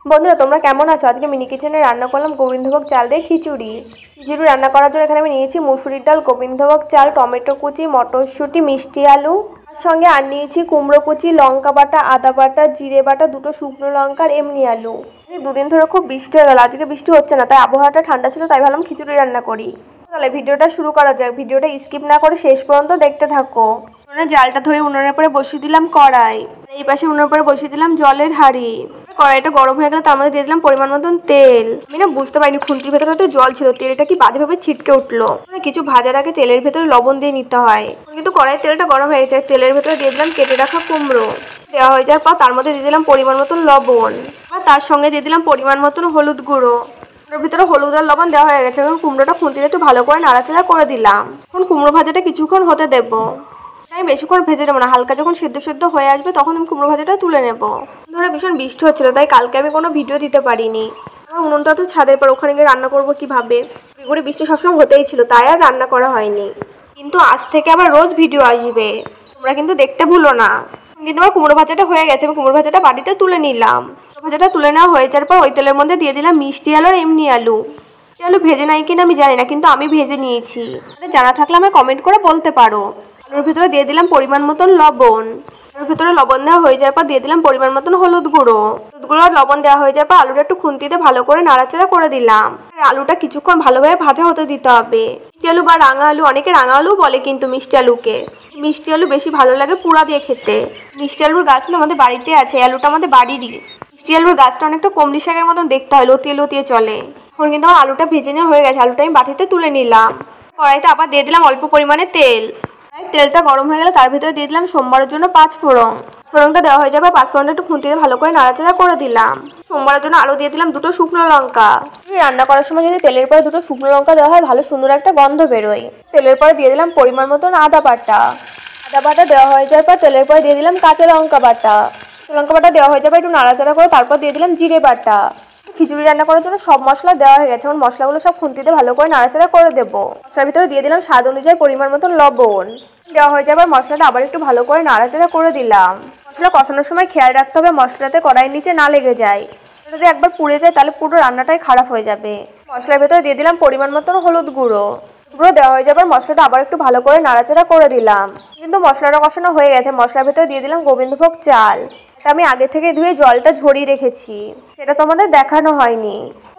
বন্ধুরা তোমরা কেমন আছো? আজকে মিনি কিচেনে রান্না করলাম গোবিন্দভোগ চাল দিয়ে খিচুড়ি। খিচুড়ি রান্না করার জন্য এখানে আমি নিয়েছি মুসুরির ডাল, গোবিন্দভোগ চাল, টমেটো কুচি, মটরশুঁটি, মিষ্টি আলু, তার সঙ্গে আর নিয়েছি কুমড়ো কুচি, লঙ্কা বাটা, আদা বাটা, জিরে বাটা, দুটো শুকনো লঙ্কা আর এমনি আলু। দুদিন ধরে খুব বৃষ্টি হয়ে গেল, আজকে বৃষ্টি হচ্ছে না, তাই আবহাওয়াটা ঠান্ডা ছিল, তাই ভাবলাম খিচুড়ি রান্না করি। তাহলে ভিডিওটা শুরু করা যাক। ভিডিওটা স্কিপ না করে শেষ পর্যন্ত দেখতে থাকো। জালটা ধরে উনুনের পরে বসিয়ে দিলাম কড়াই, এই পাশে উনুনের পরে বসিয়ে দিলাম জলের হাঁড়ি। কড়াইটা গরম হয়ে গেলে তার মধ্যে দিয়ে দিলাম পরিমাণ মতন তেল। আমি না বুঝতে পারিনি খুন্তির ভেতরে তো জল ছিল, তেলটা কি বাজেভাবে ছিটকে উঠলো। কিছু ভাজার আগে তেলের ভেতরে লবণ দিয়ে নিতে হয়, কিন্তু কড়াইয়ের তেলটা গরম হয়ে গেছে। তেলের ভেতরে দিয়ে দিলাম কেটে রাখা কুমড়ো। দেওয়া হয়ে যাওয়ার পর তার মধ্যে দিয়ে দিলাম পরিমাণ মতন লবণ, আর তার সঙ্গে দিয়ে দিলাম পরিমাণ মতন হলুদ গুঁড়ো। এর ভিতরে হলুদ আর লবণ দেওয়া হয়ে গেছে। এখন কুমড়োটা খুন্তিতে একটু ভালো করে নাড়াচাড়া করে দিলাম। এখন কুমড়ো ভাজাটা কিছুক্ষণ হতে দেবো, আমি বেশিক্ষণ ভেজে নেবো না, হালকা যখন সেদ্ধ হয়ে আসবে তখন আমি কুমড়ো ভাজাটা তুলে নেবো। ধরে ভীষণ বৃষ্টি হচ্ছিল, তাই কালকে আমি কোনো ভিডিও দিতে পারিনি। আমার উনুনটা তো ছাদের পর, ওখানে গিয়ে রান্না করবো কিভাবে? ঘুরে বৃষ্টি সবসময় হতেই ছিল, তাই আর রান্না করা হয়নি। কিন্তু আজ থেকে আবার রোজ ভিডিও আসবে, তোমরা কিন্তু দেখতে ভুলো না। কিন্তু আমার কুমড়ো ভাজাটা হয়ে গেছে, আমি কুমড়ো ভাজাটা বাড়িতে তুলে নিলাম। ভাজাটা তুলে নেওয়া হয়ে যাওয়ার পর ওই তেলের মধ্যে দিয়ে দিলাম মিষ্টি আলু আর এমনি আলু। আলু ভেজে নাই কিনা আমি জানি না, কিন্তু আমি ভেজে নিয়েছি। জানা থাকলে আমি কমেন্ট করে বলতে পারো। আলুর ভিতরে দিয়ে দিলাম পরিমাণ মতন লবণ। আলুর ভিতরে লবণ দেওয়া হয়ে যাওয়ার পর দিয়ে দিলাম পরিমাণ মতন হলুদ গুঁড়ো। হলুদ গুঁড়ো আর লবণ দেওয়া হয়ে যাওয়ার পর আলুটা একটু খুন্তিতে ভালো করে নাড়াচাড়া করে দিলাম। আলুটা কিছুক্ষণ ভালোভাবে ভাজা হতে দিতে হবে। মিষ্টি আলু বা রাঙা আলু, অনেকে রাঙা আলু বলে কিন্তু মিষ্টি আলুকে। মিষ্টি আলু বেশি ভালো লাগে পুরা দিয়ে খেতে। মিষ্টি আলুর গাছ না আমাদের বাড়িতে আছে, আলুটা আমাদের বাড়িরই। মিষ্টি আলুর গাছটা অনেকটা কমলি শাকের মতন দেখতে হয়, লতিয়ে লতিয়ে চলে। এখন কিন্তু আমার আলুটা ভেজে নেওয়া হয়ে গেছে, আলুটা আমি বাটিতে তুলে নিলাম। কড়াইতে আবার দিয়ে দিলাম অল্প পরিমাণে তেল। তেলটা গরম হয়ে গেলে তার ভিতরে দিয়ে দিলাম সোমবারের জন্য 5 ফোড়ন। ফোড়নটা দেওয়া হয়ে যাবে, 5 ফোড়নটা একটু খুন্তিতে ভালো করে নাড়াচাড়া করে দিলাম। সোমবারের জন্য আরও দিয়ে দিলাম 2টো শুকনো লঙ্কা। রান্না করার সময় যদি তেলের পরে 2টো শুকনো লঙ্কা দেওয়া হয়, ভালো সুন্দর একটা গন্ধ বেরোয়। তেলের পরে দিয়ে দিলাম পরিমাণ মতন আদা বাটা। আদা বাটা দেওয়া হয়ে যাওয়ার পর তেলের পরে দিয়ে দিলাম কাঁচা লঙ্কা বাটা। লঙ্কা বাটা দেওয়া হয়ে যাবে, একটু নাড়াচাড়া করে তারপর দিয়ে দিলাম জিরে বাটা। খিচুড়ি রান্না করার জন্য সব মশলা দেওয়া হয়ে গেছে, এখন মশলাগুলো সব খুন্তিতে ভালো করে নাড়াচাড়া করে দেবো। মশলার ভিতরে দিয়ে দিলাম স্বাদ অনুযায়ী পরিমাণ মতন লবণ। দেওয়া হয়ে যাবে, মশলাটা আবার একটু ভালো করে নাড়াচাড়া করে দিলাম। মশলা কষানোর সময় খেয়াল রাখতে হবে মশলাতে কড়াইয়ের নিচে না লেগে যায়। যদি একবার পুড়ে যায় তাহলে পুরো রান্নাটাই খারাপ হয়ে যাবে। মশলার ভেতরে দিয়ে দিলাম পরিমাণ মতন হলুদ গুঁড়ো। দেওয়া হয়ে যাবে, মশলাটা আবার একটু ভালো করে নাড়াচাড়া করে দিলাম। কিন্তু মশলাটা কষানো হয়ে গেছে, মশলার ভেতরে দিয়ে দিলাম গোবিন্দভোগ চাল। আমি আগে থেকে ধুয়ে জলটা ঝরিয়ে রেখেছি, সেটা তোমাদের দেখানো হয়নি।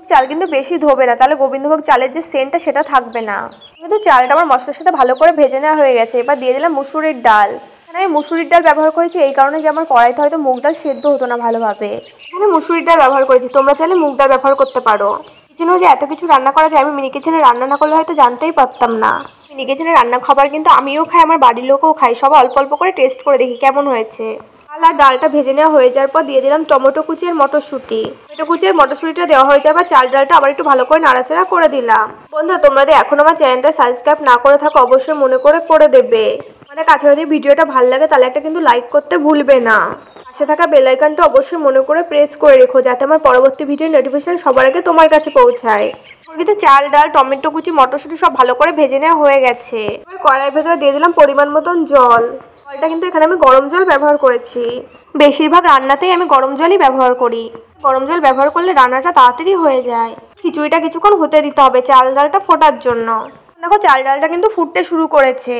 চাল কিন্তু বেশি ধোবে না, তাহলে গোবিন্দভোগ চালের যে সেন্টটা সেটা থাকবে না। কিন্তু চালটা আমার মশলার সাথে ভালো করে ভেজে নেওয়া হয়ে গেছে। এবার দিয়ে দিলাম মুসুরির ডাল। আমি মুসুরির ডাল ব্যবহার করেছি এই কারণে যে আমার কড়াইতে হয়তো মুগ ডাল সেদ্ধ হতো না ভালোভাবে, এখানে মুসুরির ডাল ব্যবহার করেছি। তোমরা চাইলে মুগ ডাল ব্যবহার করতে পারো। কিচেনেও যে এত কিছু রান্না করা যায় আমি মিনি কিচেনে রান্না না করলে হয়তো জানতেই পারতাম না। মিনি কিচেনে রান্না খাবার কিন্তু আমিও খাই, আমার বাড়ির লোকও খাই, সবাই অল্প অল্প করে টেস্ট করে দেখি কেমন হয়েছে। আর ডালটা ভেজে নেওয়া হয়ে যাওয়ার পর দিয়ে দিলাম টমেটো কুচি আর মটরশুঁটি। টমেটো কুচি আর মটরশুঁটিটা দেওয়া হয়ে যাবে, চাল ডালটা আবার একটু ভালো করে নাড়াচাড়া করে দিলাম। বন্ধুরা তোমরা যদি এখন আমার চ্যানেলটা সাবস্ক্রাইব না করে থাকো অবশ্যই মনে করে দেবে। আমাদের কাছে যদি ভিডিওটা ভালো লাগে তাহলে একটা কিন্তু লাইক করতে ভুলবে না। পাশে থাকা বেল আইকনটা অবশ্যই মনে করে প্রেস করে রেখো, যাতে আমার পরবর্তী ভিডিওর নোটিফিকেশন সবার আগে তোমার কাছে পৌঁছায়। কিন্তু চাল ডাল টমেটো কুচি মটরশুঁটি সব ভালো করে ভেজে নেওয়া হয়ে গেছে। এবার কড়াইয়ের ভেতরে দিয়ে দিলাম পরিমাণ মতন জল। জলটা কিন্তু এখানে আমি গরম জল ব্যবহার করেছি, বেশিরভাগ রান্নাতেই আমি গরম জলই ব্যবহার করি। গরম জল ব্যবহার করলে রান্নাটা তাড়াতাড়ি হয়ে যায়। খিচুড়িটা কিছুক্ষণ হতে দিতে হবে চাল ডালটা ফোটার জন্য। দেখো চাল ডালটা কিন্তু ফুটতে শুরু করেছে।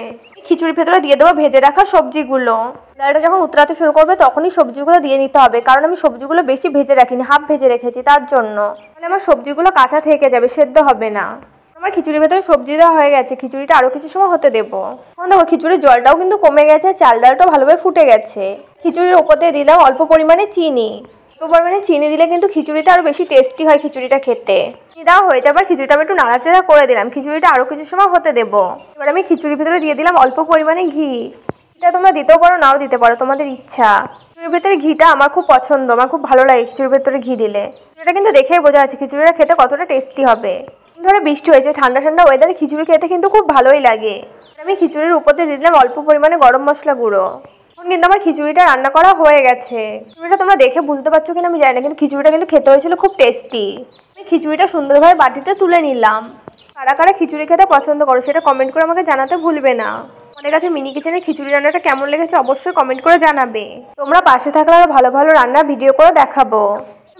খিচুড়ির ভেতরে দিয়ে দেবো ভেজে রাখা সবজিগুলো। ডালটা যখন উতরাতে শুরু করবে তখনই সবজিগুলো দিয়ে নিতে হবে, কারণ আমি সবজিগুলো বেশি ভেজে রাখিনি, হাফ ভেজে রেখেছি তার জন্য। তাহলে আমার সবজিগুলো কাঁচা থেকে যাবে, সেদ্ধ হবে না। আমার খিচুড়ির ভেতরে সবজি দেওয়া হয়ে গেছে, খিচুড়িটা আরও কিছু সময় হতে দেবো। এখন দেখো খিচুড়ির জলটাও কিন্তু কমে গেছে, চাল ডালটাও ভালোভাবে ফুটে গেছে। খিচুড়ির ওপর দিয়ে দিলাম অল্প পরিমাণে চিনি। অল্প পরিমাণে চিনি দিলে কিন্তু খিচুড়িটা আরও বেশি টেস্টি হয় খিচুড়িটা খেতে। দেওয়া হয়ে যাবে, খিচুড়িটা আমি একটু নাড়াচাড়া করে দিলাম। খিচুড়িটা আরও কিছু সময় হতে দেবো। এবার আমি খিচুড়ির ভিতরে দিয়ে দিলাম অল্প পরিমাণে ঘি। এটা তোমরা দিতেও পারো নাও দিতে পারো, তোমাদের ইচ্ছা। খিচুড়ির ভেতরে ঘিটা আমার খুব পছন্দ, আমার খুব ভালো লাগে খিচুড়ির ভেতরে ঘি দিলে। এটা কিন্তু দেখেই বোঝা যাচ্ছে খিচুড়িটা খেতে কতটা টেস্টি হবে। ধরে বৃষ্টি হয়েছে, ঠান্ডা ঠান্ডা ওয়েদারে খিচুড়ি খেতে কিন্তু খুব ভালোই লাগে। আমি খিচুড়ির উপর দিয়ে দিলাম অল্প পরিমাণে গরম মশলা গুঁড়ো। এখন কিন্তু আমার খিচুড়িটা রান্না করা হয়ে গেছে। খিচুড়িটা তোমরা দেখে বুঝতে পারছো কিনা আমি জানি না, কিন্তু খিচুড়িটা কিন্তু খেতে হয়েছিল খুব টেস্টি। আমি খিচুড়িটা সুন্দরভাবে বাটিতে তুলে নিলাম। কারা কারা খিচুড়ি খেতে পছন্দ করো সেটা কমেন্ট করে আমাকে জানাতে ভুলবে না। আমাদের কাছে মিনি কিচেনের খিচুড়ি রান্নাটা কেমন লেগেছে অবশ্যই কমেন্ট করে জানাবে। তোমরা পাশে থাকলে আরও ভালো ভালো রান্নার ভিডিও করে দেখাবো।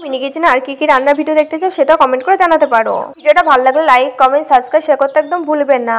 মিনি কিচেনে আর কি রান্নার ভিডিও দেখতে চাও সেটা কমেন্ট করে জানাতে পারো। ভিডিওটা ভালো লাগলে লাইক, কমেন্ট, সাবস্ক্রাইব, শেয়ার করতে একদম ভুলবেন না।